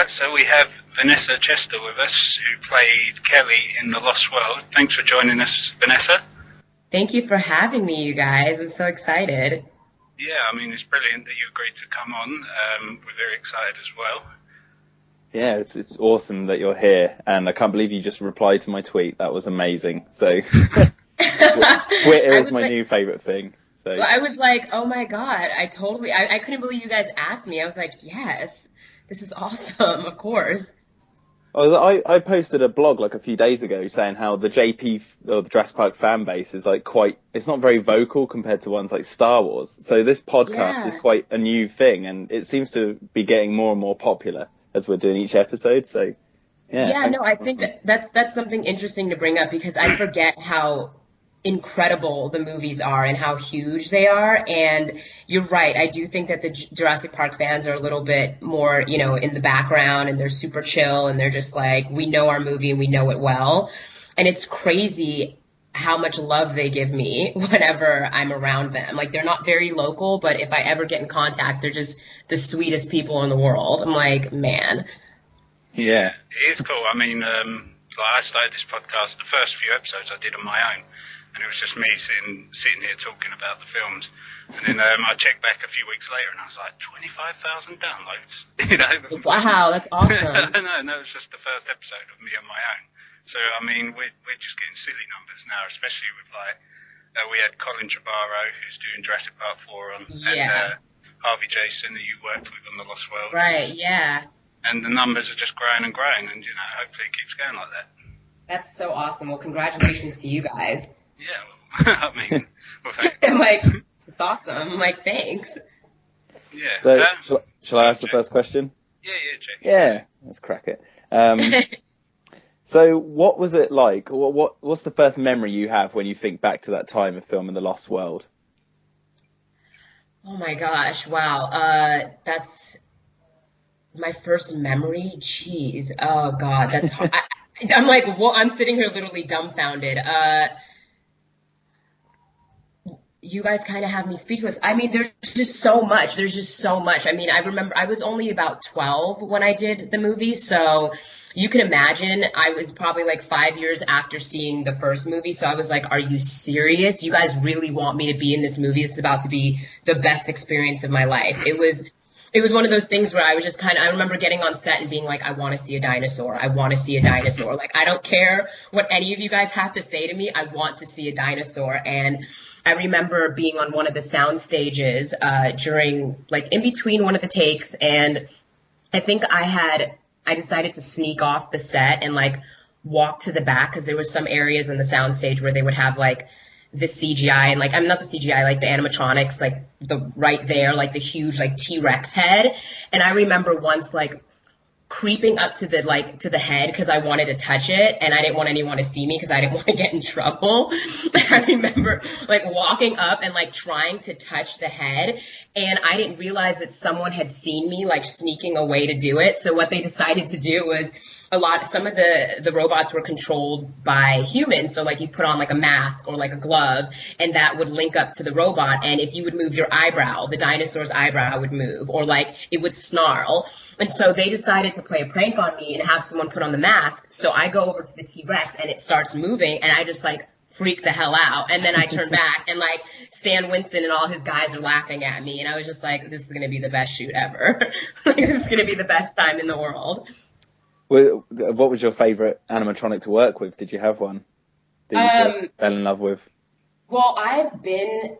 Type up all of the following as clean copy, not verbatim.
Right, so we have Vanessa Chester with us, who played Kelly in The Lost World. Thanks for joining us, Vanessa. Thank you for having me, you guys. I'm so excited. Yeah, I mean, it's brilliant that you agreed to come on. We're very excited as well. Yeah, it's awesome that you're here, and I can't believe you just replied to my tweet. That was amazing. So, Twitter is my new favorite thing. So I was like, oh my God, I couldn't believe you guys asked me. I was like, yes, this is awesome, of course. I posted a blog like a few days ago saying how the JP or the Jurassic Park fan base is like it's not very vocal compared to ones like Star Wars. So this podcast is quite a new thing, and it seems to be getting more and more popular as we're doing each episode. So I think that's something interesting to bring up, because I forget how incredible the movies are and how huge they are. And you're right, I do think that the Jurassic Park fans are a little bit more, in the background, and they're super chill, and they're just like, we know our movie and we know it well. And it's crazy how much love they give me whenever I'm around them. Like, they're not very local, but if I ever get in contact, they're just the sweetest people in the world. I'm like, man. Yeah, it is cool. I mean, I started this podcast, the first few episodes I did on my own, and it was just me sitting here talking about the films. And then I checked back a few weeks later, and I was like, 25,000 downloads. Wow, that's awesome. No, it was just the first episode of me on my own. So, I mean, we're just getting silly numbers now, especially with, we had Colin Trevorrow, who's doing Jurassic Park 4 on, and Harvey Jason, who you worked with on The Lost World. Right, yeah. And the numbers are just growing and growing, and, hopefully it keeps going like that. That's so awesome. Well, congratulations to you guys. Yeah, well, I mean, thanks. I'm like, it's awesome. I'm like, thanks. Yeah. So, shall I ask the first question? Yeah, Jake. Yeah, let's crack it. So what was it like? What's the first memory you have when you think back to that time of filming The Lost World? Oh my gosh, wow. That's my first memory. Jeez. Oh God, that's hard. I'm like, well, I'm sitting here literally dumbfounded. You guys kind of have me speechless. I mean, there's just so much. I mean, I remember I was only about 12 when I did the movie, so you can imagine I was probably like 5 years after seeing the first movie. So I was like, are you serious? You guys really want me to be in this movie? This is about to be the best experience of my life. It was one of those things where I was just I remember getting on set and being like, I want to see a dinosaur. I want to see a dinosaur. Like, I don't care what any of you guys have to say to me. I want to see a dinosaur. And I remember being on one of the sound stages during, like, in between one of the takes. And I think I decided to sneak off the set and, like, walk to the back, because there was some areas in the sound stage where they would have, like, the CGI and, like, I'm not the CGI, like the animatronics, like the right there, like the huge, like, T-Rex head. And I remember once, like, creeping up to the head because I wanted to touch it, and I didn't want anyone to see me because I didn't want to get in trouble. I remember, like, walking up and, like, trying to touch the head, and I didn't realize that someone had seen me, like, sneaking away to do it. So what they decided to do was some of the robots were controlled by humans. So, like, you put on, like, a mask or, like, a glove, and that would link up to the robot. And if you would move your eyebrow, the dinosaur's eyebrow would move, or, like, it would snarl. And so they decided to play a prank on me and have someone put on the mask. So I go over to the T-Rex, and it starts moving, and I just, like, freak the hell out. And then I turn back, and, like, Stan Winston and all his guys are laughing at me. And I was just like, this is going to be the best shoot ever. Like, this is going to be the best time in the world. What was your favorite animatronic to work with? Did you have one that you fell in love with? Well, I've been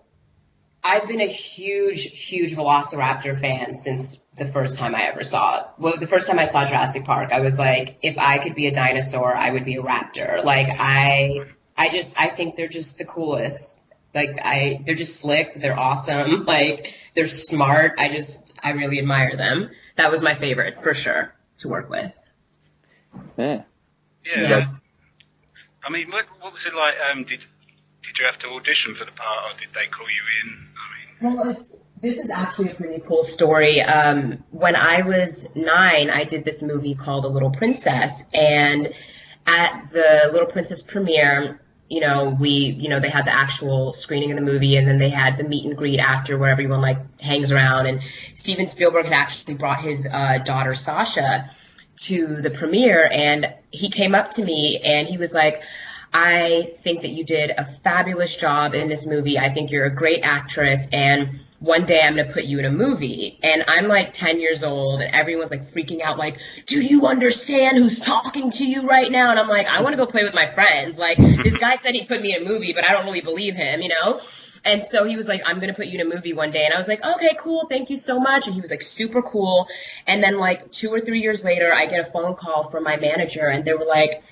a huge Velociraptor fan since the first time I ever saw it. Well, the first time I saw Jurassic Park, I was like, if I could be a dinosaur, I would be a raptor. Like, I think they're just the coolest. Like, they're just slick. They're awesome. Like, they're smart. I really admire them. That was my favorite, for sure, to work with. Yeah. I mean, what was it like? Did you have to audition for the part, or did they call you in? I mean, well, this is actually a pretty cool story. When I was 9, I did this movie called A Little Princess, and at the Little Princess premiere, they had the actual screening of the movie, and then they had the meet and greet after, where everyone, like, hangs around. And Steven Spielberg had actually brought his daughter Sasha to the premiere, and he came up to me and he was like, I think that you did a fabulous job in this movie. I think you're a great actress, and one day I'm going to put you in a movie. And I'm like 10 years old, and everyone's like freaking out, like, do you understand who's talking to you right now? And I'm like, I want to go play with my friends. Like, this guy said he'd put me in a movie, but I don't really believe him, you know? And so he was like, I'm going to put you in a movie one day. And I was like, okay, cool. Thank you so much. And he was like super cool. And then like 2 or 3 years later, I get a phone call from my manager, and they were like,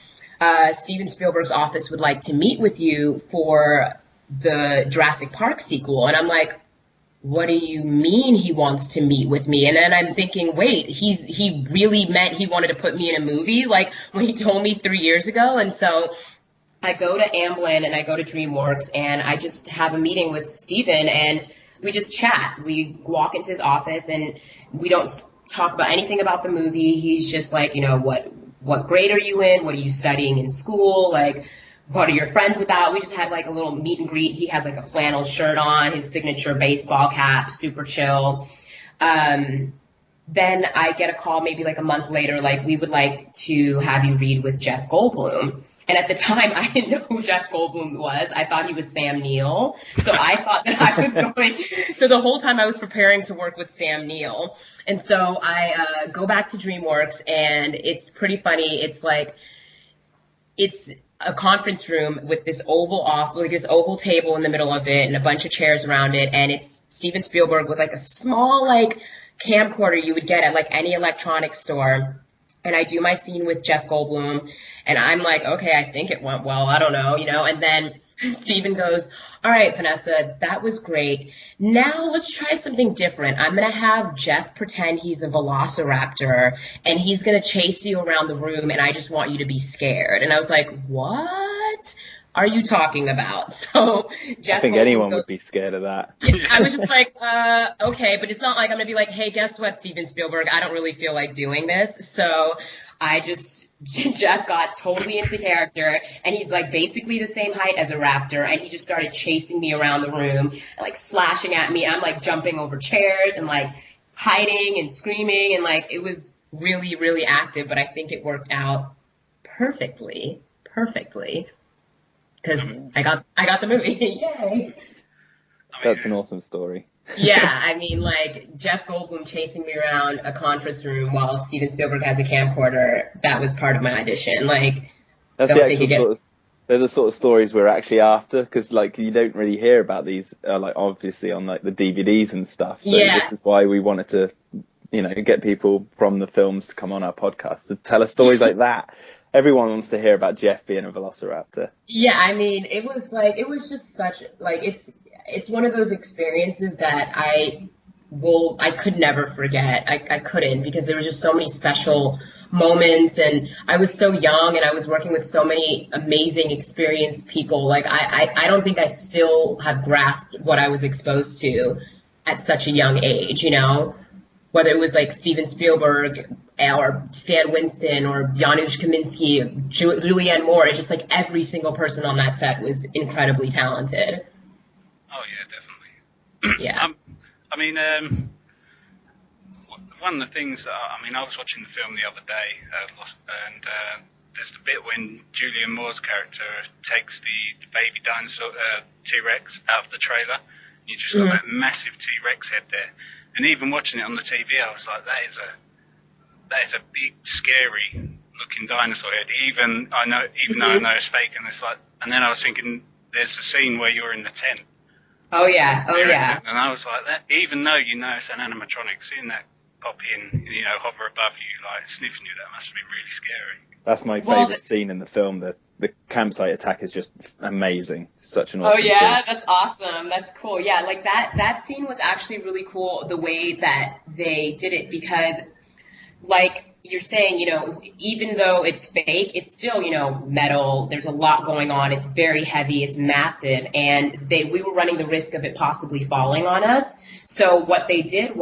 Steven Spielberg's office would like to meet with you for the Jurassic Park sequel. And I'm like, what do you mean he wants to meet with me? And then I'm thinking, wait, he really meant he wanted to put me in a movie, like when he told me 3 years ago. And so I go to Amblin and I go to DreamWorks, and I just have a meeting with Steven, and we just chat. We walk into his office, and we don't talk about anything about the movie. He's just like, you know, what grade are you in? What are you studying in school? Like, what are your friends about? We just had like a little meet and greet. He has like a flannel shirt on, his signature baseball cap, super chill. Then I get a call maybe like a month later, like, we would like to have you read with Jeff Goldblum. And at the time, I didn't know who Jeff Goldblum was. I thought he was Sam Neill. So I thought that I was going. So the whole time I was preparing to work with Sam Neill. And so I go back to DreamWorks, and it's pretty funny. It's like, it's a conference room with this oval table in the middle of it and a bunch of chairs around it. And it's Steven Spielberg with like a small like camcorder you would get at like any electronics store. And I do my scene with Jeff Goldblum, and I'm like, okay, I think it went well. I don't know, you know. And then Steven goes, all right, Vanessa, that was great. Now let's try something different. I'm going to have Jeff pretend he's a velociraptor, and he's going to chase you around the room, and I just want you to be scared. And I was like, what are you talking about? So Jeff, I think anyone would be scared of that. Yeah, I was just like, okay, but it's not like I'm going to be like, hey, guess what, Steven Spielberg, I don't really feel like doing this. So Jeff got totally into character, and he's like basically the same height as a raptor, and he just started chasing me around the room and like slashing at me. I'm like jumping over chairs and like hiding and screaming, and like it was really, really active, but I think it worked out perfectly. Because I got the movie. Yay. That's an awesome story. Yeah, I mean, like, Jeff Goldblum chasing me around a conference room while Steven Spielberg has a camcorder, that was part of my audition. Like, that's the actual they're the sort of stories we're actually after, because, like, you don't really hear about these, like, obviously on, like, the DVDs and stuff. So This is why we wanted to, you know, get people from the films to come on our podcast to tell us stories like that. Everyone wants to hear about Jeff being a velociraptor. Yeah, I mean, it was just such, like, it's one of those experiences that I could never forget. I couldn't, because there were just so many special moments, and I was so young, and I was working with so many amazing, experienced people. Like, I don't think I still have grasped what I was exposed to at such a young age, you know? Whether it was like Steven Spielberg or Stan Winston or Janusz Kaminski, Julianne Moore, it's just like every single person on that set was incredibly talented. Oh yeah, definitely. Yeah. I mean, one of the things, I was watching the film the other day, and there's the bit when Julianne Moore's character takes the baby dinosaur, T-Rex, out of the trailer. You just got that massive T-Rex head there. And even watching it on the TV, I was like, that is a big, scary looking dinosaur head. Even though I know it's fake, and it's like, and then I was thinking, there's a scene where you're in the tent. Oh yeah. And I was like, that, even though you know it's an animatronic, seeing that pop in, you know, hover above you, like sniffing you, that must have been really scary. That's my favourite scene in the film. The campsite attack is just amazing. Such an awesome scene. That's awesome. That's cool. Yeah, like that scene was actually really cool, the way that they did it, because like you're saying, you know, even though it's fake, it's still, you know, metal. There's a lot going on. It's very heavy. It's massive. And we were running the risk of it possibly falling on us. So what they did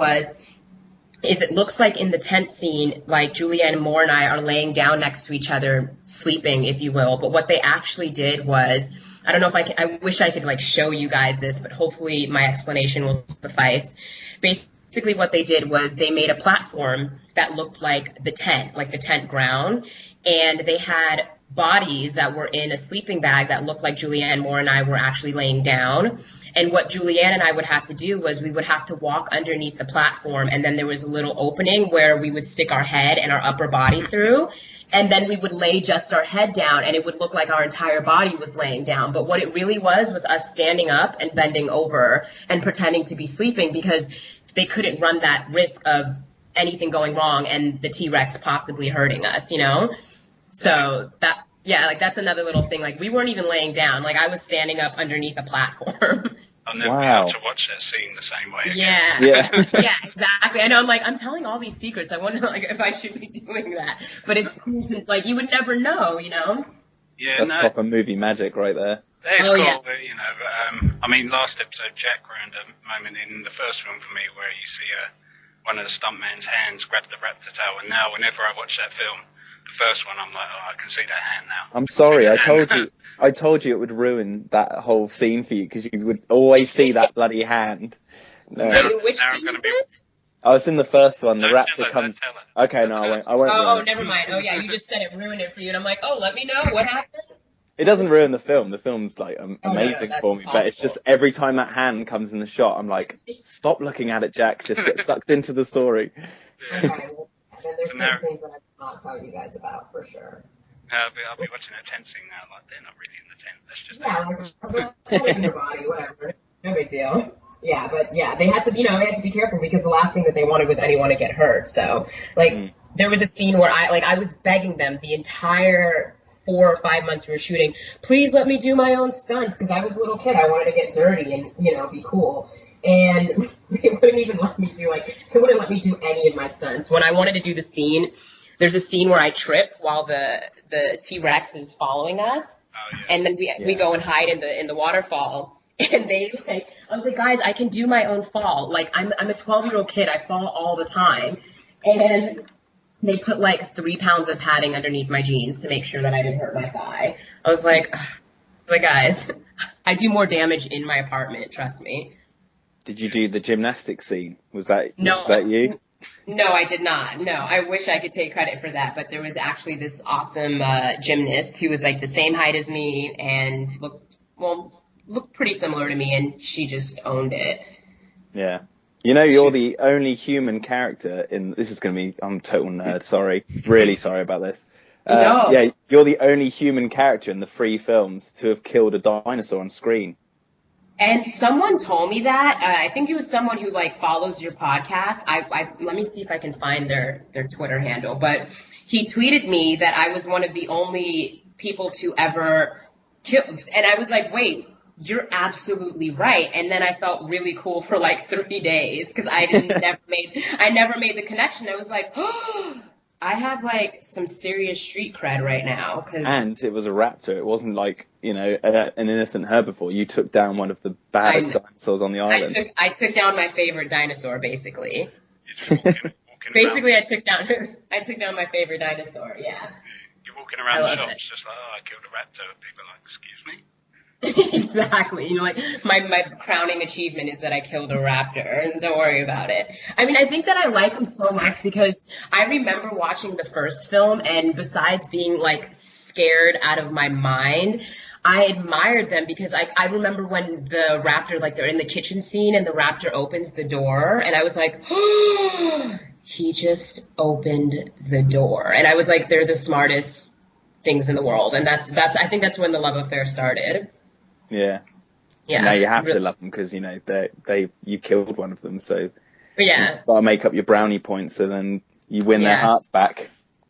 is it looks like in the tent scene, like Julianne Moore and I are laying down next to each other, sleeping, if you will. But what they actually did was, I don't know if I wish I could like show you guys this, but hopefully my explanation will suffice. Basically, basically what they did was they made a platform that looked like the tent ground, and they had bodies that were in a sleeping bag that looked like Julianne Moore and I were actually laying down. And what Julianne and I would have to do was we would have to walk underneath the platform, and then there was a little opening where we would stick our head and our upper body through, and then we would lay just our head down, and it would look like our entire body was laying down. But what it really was us standing up and bending over and pretending to be sleeping, because they couldn't run that risk of anything going wrong and the T-Rex possibly hurting us, you know? So that, yeah, like that's another little thing. Like we weren't even laying down. Like I was standing up underneath a platform. I'll never be able to watch that scene the same way again. Yeah. Yeah, exactly. I know. I'm telling all these secrets. I wonder, like, if I should be doing that. But it's cool to, like, you would never know, you know? Yeah, that's proper movie magic right there. That is cool, yeah. You know. I mean, last episode, Jack ruined a moment in the first film for me where you see one of the stuntman's hands grab the raptor tail, and now whenever I watch that film, the first one, I'm like, oh, I can see that hand now. I'm sorry, I told you it would ruin that whole scene for you, because you would always see that bloody hand. No. Wait, which scene is this? I was in the first one. The raptor her, comes. Okay, no, I won't. Oh, never mind. Oh, yeah, you just said it ruined it for you, and I'm like, oh, let me know what happened. It doesn't ruin the film. The film's like amazing for me, but it's just every time that hand comes in the shot, I'm like, stop looking at it, Jack. Just get sucked into the story. Okay, well, then there's some things that I cannot tell you guys about for sure. I'll be watching a tent scene now, like they're not really in the tent. That's just like in your body, whatever. No big deal. Yeah, but yeah, they had to be careful, because the last thing that they wanted was anyone to get hurt. So, like, there was a scene where I was begging them the entire 4 or 5 months we were shooting, please let me do my own stunts, because I was a little kid. I wanted to get dirty and, you know, be cool. And they wouldn't even let me do any of my stunts. When I wanted to do the scene, there's a scene where I trip while the T-Rex is following us. Oh, yeah. And then we go and hide in the waterfall. And I was like, guys, I can do my own fall. Like, I'm a 12-year-old kid. I fall all the time. And they put like 3 pounds of padding underneath my jeans to make sure that I didn't hurt my thigh. I was like, guys, I do more damage in my apartment. Trust me. Did you do the gymnastics scene? Was that you? No, I did not. No, I wish I could take credit for that, but there was actually this awesome gymnast who was like the same height as me and looked pretty similar to me, and she just owned it. Yeah. You know, you're the only human character in... This is going to be... I'm a total nerd, sorry. Really sorry about this. No. Yeah, you're the only human character in the 3 films to have killed a dinosaur on screen. And someone told me that. I think it was someone who, like, follows your podcast. Let me see if I can find their Twitter handle. But he tweeted me that I was one of the only people to ever kill... And I was like, wait... You're absolutely right. And then I felt really cool for like 3 days, because I never made the connection. I was like, oh, I have like some serious street cred right now. And it was a raptor. It wasn't like, you know, an innocent herbivore. You took down one of the baddest dinosaurs on the island. I took down my favorite dinosaur, basically. You're just walking basically, around. I took down my favorite dinosaur. Yeah. You're walking around the shops just like, oh, I killed a raptor. People are like, excuse me. Exactly. You know, like my crowning achievement is that I killed a raptor, and don't worry about it. I mean, I think that I like them so much because I remember watching the first film, and besides being like scared out of my mind, I admired them because I remember when the raptor, like they're in the kitchen scene and the raptor opens the door, and I was like, oh, he just opened the door. And I was like, they're the smartest things in the world. And that's I think that's when the love affair started. Yeah. Yeah. Now you have to love them because, you know, you killed one of them. So yeah, you've got to make up your brownie points, and then you win their hearts back.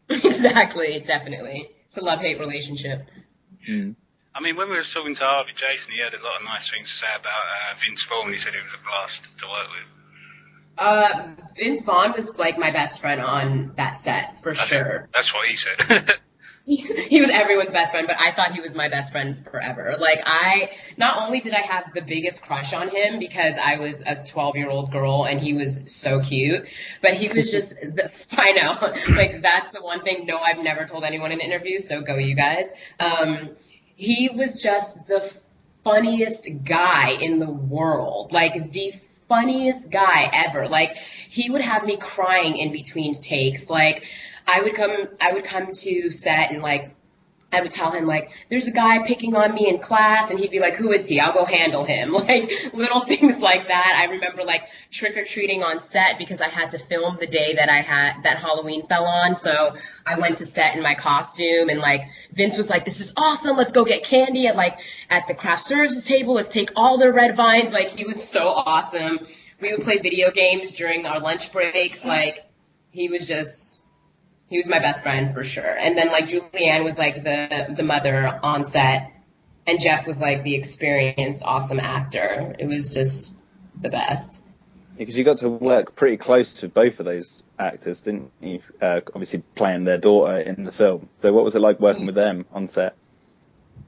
Exactly. Definitely. It's a love-hate relationship. Mm. I mean, when we were talking to Harvey Jason, he had a lot of nice things to say about Vince Vaughn. He said he was a blast to work with. Vince Vaughn was like my best friend on that set, for sure. That's what he said. He was everyone's best friend, but I thought he was my best friend forever. Like, not only did I have the biggest crush on him because I was a 12-year-old girl and he was so cute, but he was just, I know, like, that's the one thing, no, I've never told anyone in interviews, so go you guys. He was just the funniest guy in the world, like, the funniest guy ever. Like, he would have me crying in between takes. Like, I would come to set and like, I would tell him, like, there's a guy picking on me in class, and he'd be like, who is he? I'll go handle him. Like, little things like that. I remember, like, trick-or-treating on set because I had to film the day that that Halloween fell on, so I went to set in my costume, and, like, Vince was like, this is awesome, let's go get candy at the craft services table, let's take all their red vines. Like, he was so awesome. We would play video games during our lunch breaks. Like, he was my best friend for sure. And then like Julianne was like the mother on set, and Jeff was like the experienced, awesome actor. It was just the best. Because you got to work pretty close to both of those actors, didn't you? Obviously playing their daughter in the film. So what was it like working with them on set?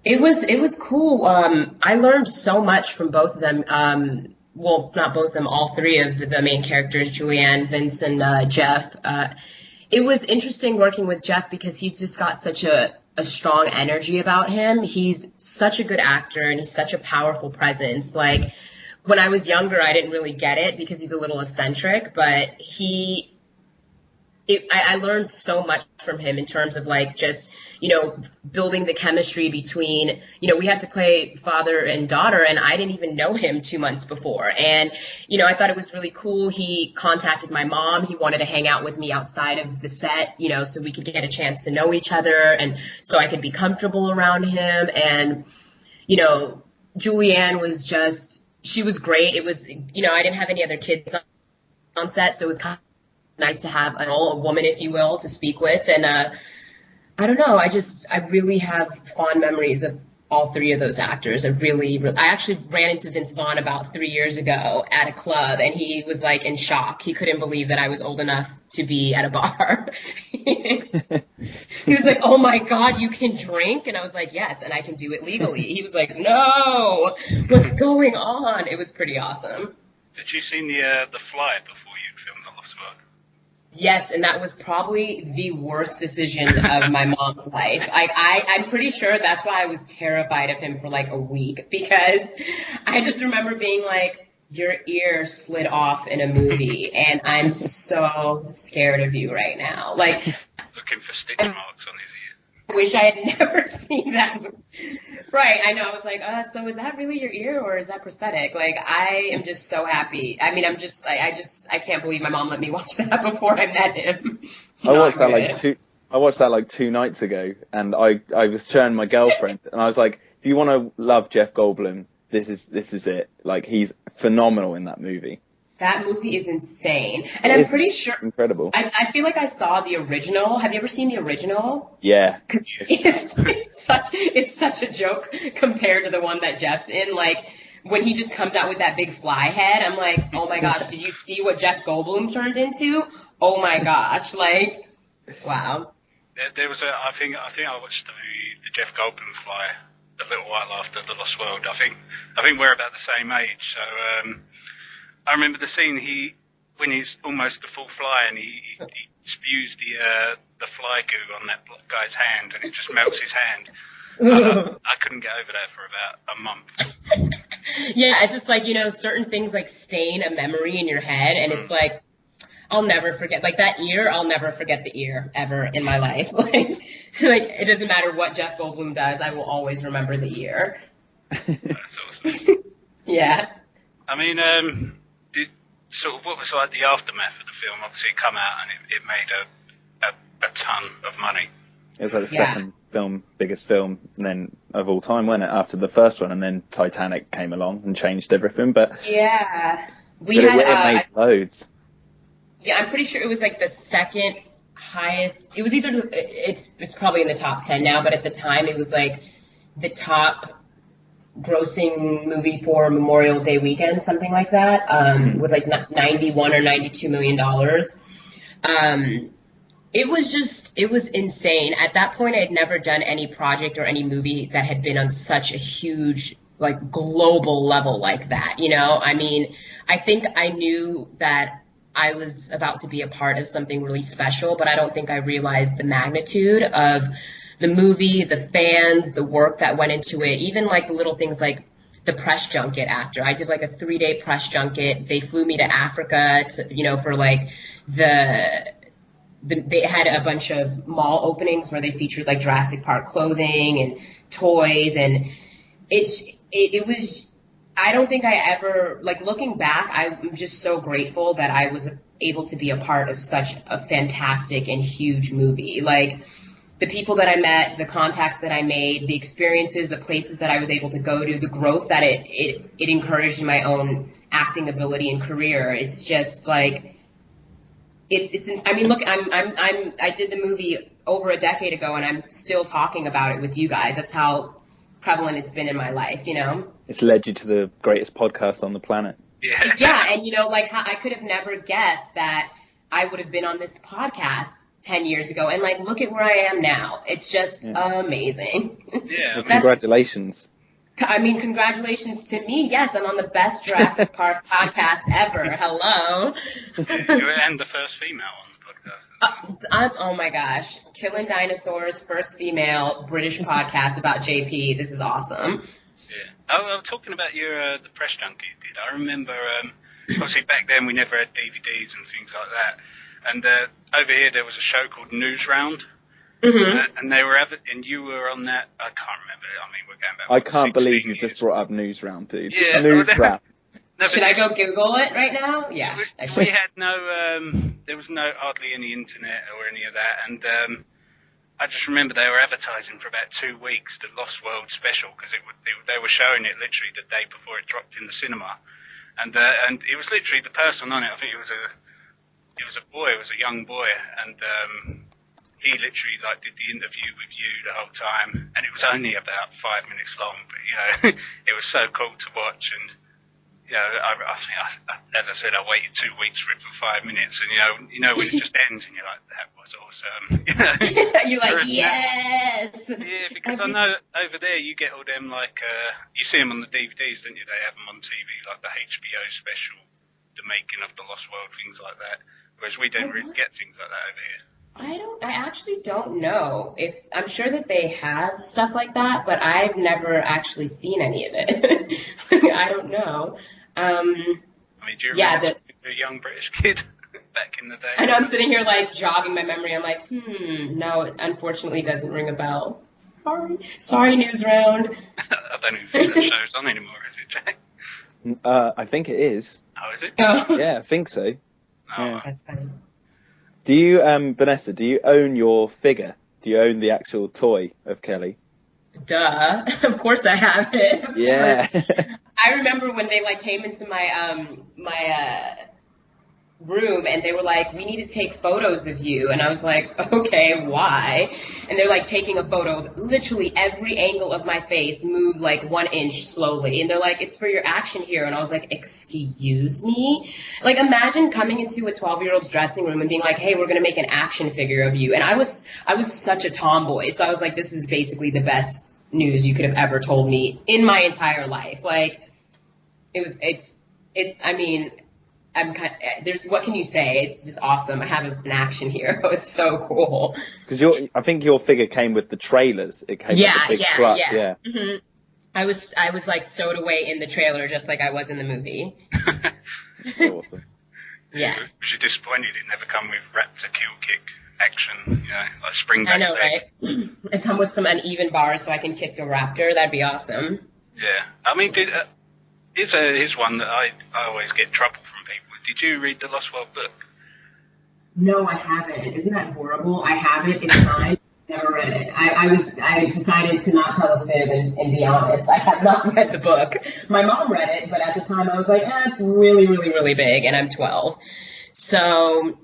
It was cool. I learned so much from both of them. Well, not both of them, all three of the main characters, Julianne, Vince, and Jeff. It was interesting working with Jeff because he's just got such a strong energy about him. He's such a good actor, and he's such a powerful presence. Like, when I was younger, I didn't really get it because he's a little eccentric, but I learned so much from him in terms of like just, you know, building the chemistry between, you know, we had to play father and daughter, and I didn't even know him 2 months before. And, you know, I thought it was really cool. He contacted my mom. He wanted to hang out with me outside of the set, you know, so we could get a chance to know each other and so I could be comfortable around him. And, you know, Julianne was she was great. It was, you know, I didn't have any other kids on set, so it was kind of nice to have a woman, if you will, to speak with. And I don't know, I really have fond memories of all three of those actors. I actually ran into Vince Vaughn about 3 years ago at a club, and he was like in shock. He couldn't believe that I was old enough to be at a bar. He was like, oh my God, you can drink? And I was like, yes, and I can do it legally. He was like, no, what's going on? It was pretty awesome. Did you see the Fly before you filmed The Lost World? Yes, and that was probably the worst decision of my mom's life. I'm pretty sure that's why I was terrified of him for like a week, because I just remember being like, your ear slid off in a movie, and I'm so scared of you right now. Like, looking for stitch marks on his ear. I wish I had never seen that movie. Right, I know. I was like, so is that really your ear, or is that prosthetic? Like, I am just so happy. I mean, I can't believe my mom let me watch that before I met him. I watched that like 2 nights ago, and I was showing my girlfriend, and I was like, if you want to love Jeff Goldblum, this is it. Like, he's phenomenal in that movie. That movie is insane. And I'm pretty sure... It's incredible. I feel like I saw the original. Have you ever seen the original? Yeah. Because it's such a joke compared to the one that Jeff's in. Like, when he just comes out with that big fly head, I'm like, oh my gosh, did you see what Jeff Goldblum turned into? Oh my gosh. Like, wow. There was I think I watched the Jeff Goldblum Fly a little while after The Lost World. I think we're about the same age, so I remember the scene when he's almost a full fly and he spews the fly goo on that guy's hand, and it just melts his hand. I couldn't get over that for about a month. Yeah, it's just like, you know, certain things like stain a memory in your head, and it's like, I'll never forget, like that ear, I'll never forget the ear ever in my life. Like it doesn't matter what Jeff Goldblum does, I will always remember the ear. That's awesome. Yeah. I mean, what was like the aftermath of the film? Obviously it come out and it made a ton of money. It was like the second biggest film then of all time, wasn't it? After the first one, and then Titanic came along and changed everything. But yeah, it made loads. Yeah, I'm pretty sure it was like the second highest. It was either it's probably in the top 10 now, but at the time it was like the top grossing movie for Memorial Day weekend, something like that, with like 91 or 92 million dollars. It was insane. At that point, I had never done any project or any movie that had been on such a huge, like, global level like that, you know? I mean, I think I knew that I was about to be a part of something really special, but I don't think I realized the magnitude of the movie, the fans, the work that went into it, even like the little things like the press junket after. I did like a 3-day press junket. They flew me to Africa to, for like they had a bunch of mall openings where they featured like Jurassic Park clothing and toys, and it was, I don't think I ever, like, looking back, I'm just so grateful that I was able to be a part of such a fantastic and huge movie. Like, the people that I met, the contacts that I made, the experiences, the places that I was able to go to, the growth that it encouraged in my own acting ability and career. It's just like, I mean, look, I did the movie over a decade ago, and I'm still talking about it with you guys. That's how prevalent it's been in my life, It's led you to the greatest podcast on the planet. Yeah. Yeah, and like, I could have never guessed that I would have been on this podcast 10 years ago, and like, look at where I am now. It's just amazing. Yeah. Well, congratulations. I mean, congratulations to me. Yes, I'm on the best Jurassic Park podcast ever. Hello. And the first female on the podcast. Oh my gosh. Killing Dinosaurs, first female British podcast about JP. This is awesome. Yeah. I was talking about the press junket you did. I remember, obviously back then we never had DVDs and things like that. And over here there was a show called News Round. Mm-hmm. And they were and you were on that. I can't remember. I mean, we're going back. I can't believe you just brought up News Round, dude. Yeah, News Round. No, should I go Google it right now? Yeah. We had there was hardly any internet or any of that, and I just remember they were advertising for about 2 weeks the Lost World special, because they were showing it literally the day before it dropped in the cinema, and it was literally the person on it. I think it was a boy. It was a young boy, and he literally like did the interview with you the whole time, and it was only about 5 minutes long, but it was so cool to watch. And I think, as I said, I waited 2 weeks for it for 5 minutes, and when it just ends, and you're like, that was awesome. You're like, yes. Yeah, because I know over there you get all them like you see them on the DVDs, don't you? They have them on TV, like the HBO special, the making of the Lost World, things like that. Whereas we don't really get things like that over here. I actually don't know I'm sure that they have stuff like that, but I've never actually seen any of it. I don't know. I mean, do you remember a young British kid back in the day? I know, I'm sitting here like jogging my memory. I'm like, no, it unfortunately doesn't ring a bell. Sorry, News Round. I don't know if that show's on anymore, is it, Jack? I think it is. Oh, is it? Oh. Yeah, I think so. Oh, yeah. That's fine. Do you, Vanessa, do you own your figure? Do you own the actual toy of Kelly? Duh. Of course I have it. Yeah. I remember when they like came into my room, and they were like, we need to take photos of you. And I was like, okay, why? And they're like taking a photo of literally every angle of my face moved like 1 inch slowly. And they're like, it's for your action hero. And I was like, excuse me? Like, imagine coming into a 12-year-old's dressing room and being like, hey, we're going to make an action figure of you. And I was such a tomboy. So I was like, this is basically the best news you could have ever told me in my entire life. Like, I mean, what can you say? It's just awesome. I have an action hero. It's so cool. Because I think your figure came with the trailers. It came with the big truck. Yeah. Mm-hmm. I was like stowed away in the trailer, just like I was in the movie. Awesome. Yeah. Was you disappointed it never come with raptor kill kick action? Like spring back. I know, right? And come with some uneven bars so I can kick the raptor. That'd be awesome. Yeah. I mean, here's one that I always get trouble from people. Did you read the Lost World book? No, I haven't. Isn't that horrible? I have it inside. Never read it. I decided to not tell a fib and be honest. I have not read the book. My mom read it, but at the time I was like, it's really, really, really big, and I'm 12. So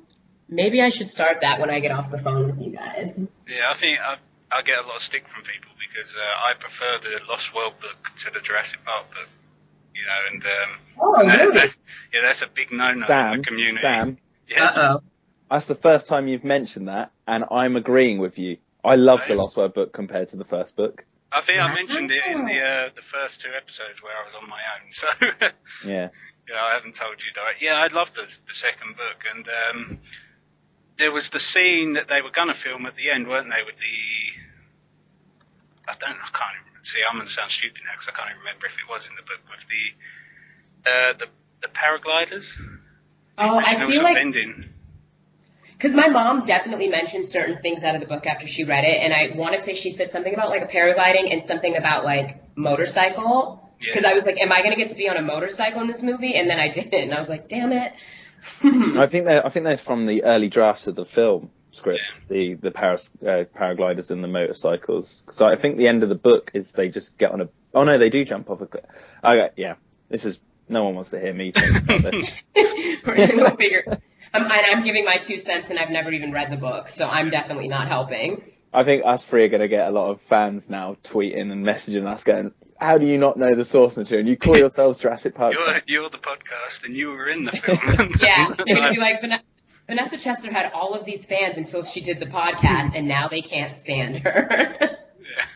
maybe I should start that when I get off the phone with you guys. Yeah, I think I get a lot of stick from people because I prefer the Lost World book to the Jurassic Park book. Really? That's a big no-no in the community. Sam. Yeah. Uh-oh. That's the first time you've mentioned that, and I'm agreeing with you. I love the Lost World book compared to the first book. I think I mentioned it in the first 2 episodes where I was on my own. So yeah. I haven't told you that. Yeah, I loved the second book, and there was the scene that they were going to film at the end, weren't they? With I can't even see, I'm going to sound stupid now because I can't even remember if it was in the book, with the paragliders. Oh, I feel like... Ending. Because my mom definitely mentioned certain things out of the book after she read it, and I want to say she said something about like a paragliding and something about like motorcycle. Because I was like, am I going to get to be on a motorcycle in this movie? And then I didn't, and I was like, damn it. I think they're from the early drafts of the film script, the paragliders and the motorcycles. So I think the end of the book is they just get on a... Oh no, they do jump off a cliff. Okay, yeah. This is... No one wants to hear me think about this. We'll figure... I'm giving my 2 cents, and I've never even read the book, so I'm definitely not helping. I think us three are going to get a lot of fans now tweeting and messaging us going, how do you not know the source material? And you call yourselves Jurassic Park. You're the podcast, and you were in the film. Yeah, they're going to be like, Vanessa Chester had all of these fans until she did the podcast, and now they can't stand her.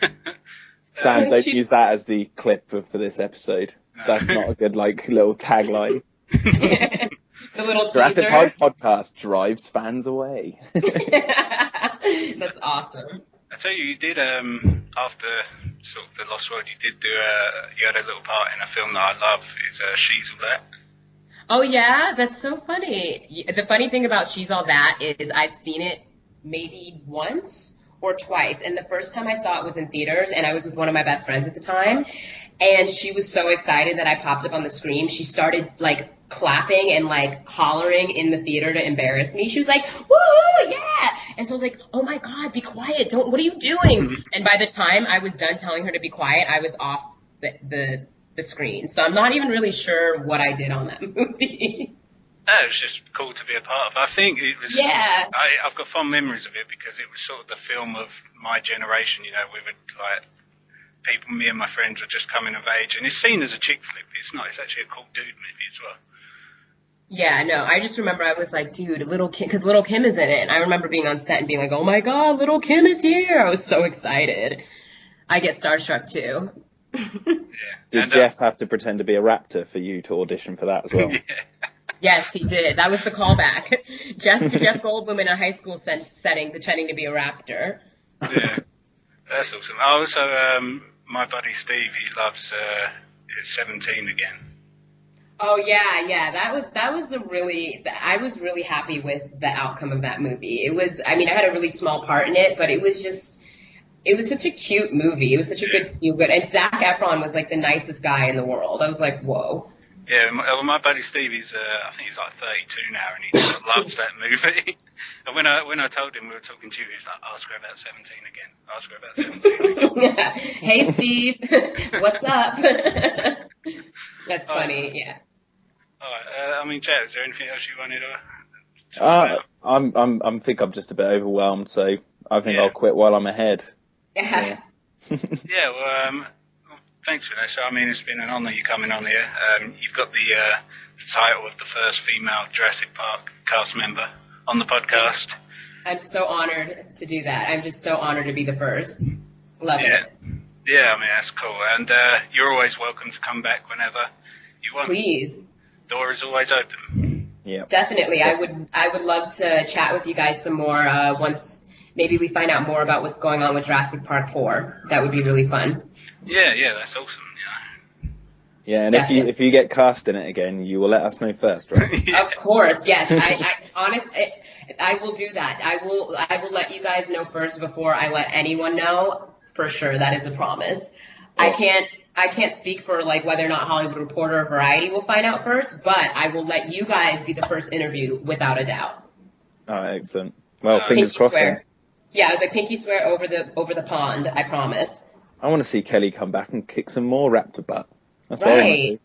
Yeah. Sam, don't use that as the clip for this episode. No. That's not a good, little tagline. The little Jurassic teaser. Park podcast drives fans away. That's awesome. I tell you, you did after sort of the Lost World, you had a little part in a film that I love. Is She's All That. Oh yeah, that's so funny. The funny thing about She's All That is I've seen it maybe once or twice, and the first time I saw it was in theaters, and I was with one of my best friends at the time, and she was so excited that I popped up on the screen. She started clapping and hollering in the theater to embarrass me. She was like, woo, yeah. And so I was like, oh my God, be quiet. What are you doing? And by the time I was done telling her to be quiet, I was off the screen. So I'm not even really sure what I did on that movie. It was just cool to be a part of. I think it was... Yeah. I've got fond memories of it because it was sort of the film of my generation, we would people, me and my friends were just coming of age. And it's seen as a chick flick, but it's not. It's actually a cool dude movie as well. Yeah, no, I just remember I was like, dude, Little Kim, because Little Kim is in it. And I remember being on set and being like, oh my God, Little Kim is here. I was so excited. I get starstruck too. Yeah. Did Jeff have to pretend to be a raptor for you to audition for that as well? Yeah. Yes, he did. That was the callback. Jeff Goldblum in a high school setting pretending to be a raptor. Yeah, that's awesome. Also, my buddy Steve, he loves 17 again. Oh yeah, that was I was really happy with the outcome of that movie. It was, I had a really small part in it, but it was such a cute movie. It was such a good feel good, and Zac Efron was the nicest guy in the world. I was like, whoa. Yeah, my buddy Steve, I think he's 32 now, and he loves that movie. And when I told him we were talking to you, he was like, ask her about 17 again. Ask her about 17 again. Hey, Steve, what's up? That's funny, yeah. All right, Chad, is there anything else you wanted to I think I'm just a bit overwhelmed, so I think I'll quit while I'm ahead. Yeah. Yeah, well, thanks, Vanessa. It's been an honour you coming on here. You've got the title of the first female Jurassic Park cast member on the podcast. I'm so honoured to do that. I'm just so honoured to be the first. Love it. Yeah, that's cool. And you're always welcome to come back whenever you want. Please. Door is always open. Yeah. Definitely. I would love to chat with you guys some more once maybe we find out more about what's going on with Jurassic Park 4. That would be really fun. Yeah, that's awesome. Yeah, and if you get cast in it again, you will let us know first, right? Of course, yes. I will do that. I will let you guys know first before I let anyone know. For sure, that is a promise. I can't speak for whether or not Hollywood Reporter or Variety will find out first, but I will let you guys be the first interview without a doubt. Oh, excellent. Well, fingers crossed. Yeah, I was pinky swear over the pond. I promise. I want to see Kelly come back and kick some more raptor butt. That's right. what I want to see.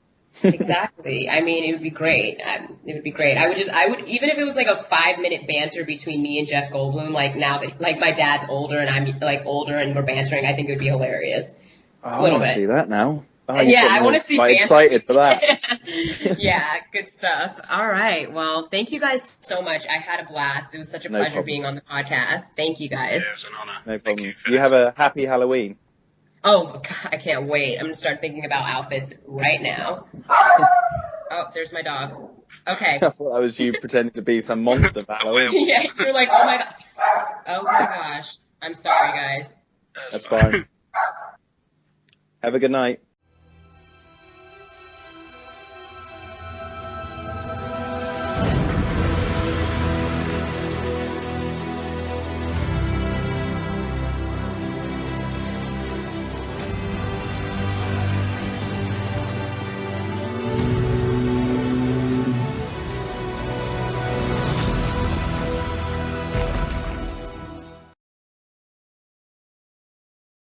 Exactly. It would be great. It would be great. I would even if it was a 5-minute banter between me and Jeff Goldblum, now that my dad's older and I'm older and we're bantering, I think it would be hilarious. I want to see that now. Oh, yeah, I want to see. Excited for that. Yeah, good stuff. All right. Well, thank you guys so much. I had a blast. It was such a pleasure being on the podcast. Thank you guys. Yeah, it was an honor. No problem. You have a happy Halloween. Oh, God, I can't wait. I'm going to start thinking about outfits right now. Oh, there's my dog. Okay. I thought that was you pretending to be some monster for Halloween. Yeah, you're like, oh my God. Oh my gosh. I'm sorry, guys. That's fine. Have a good night.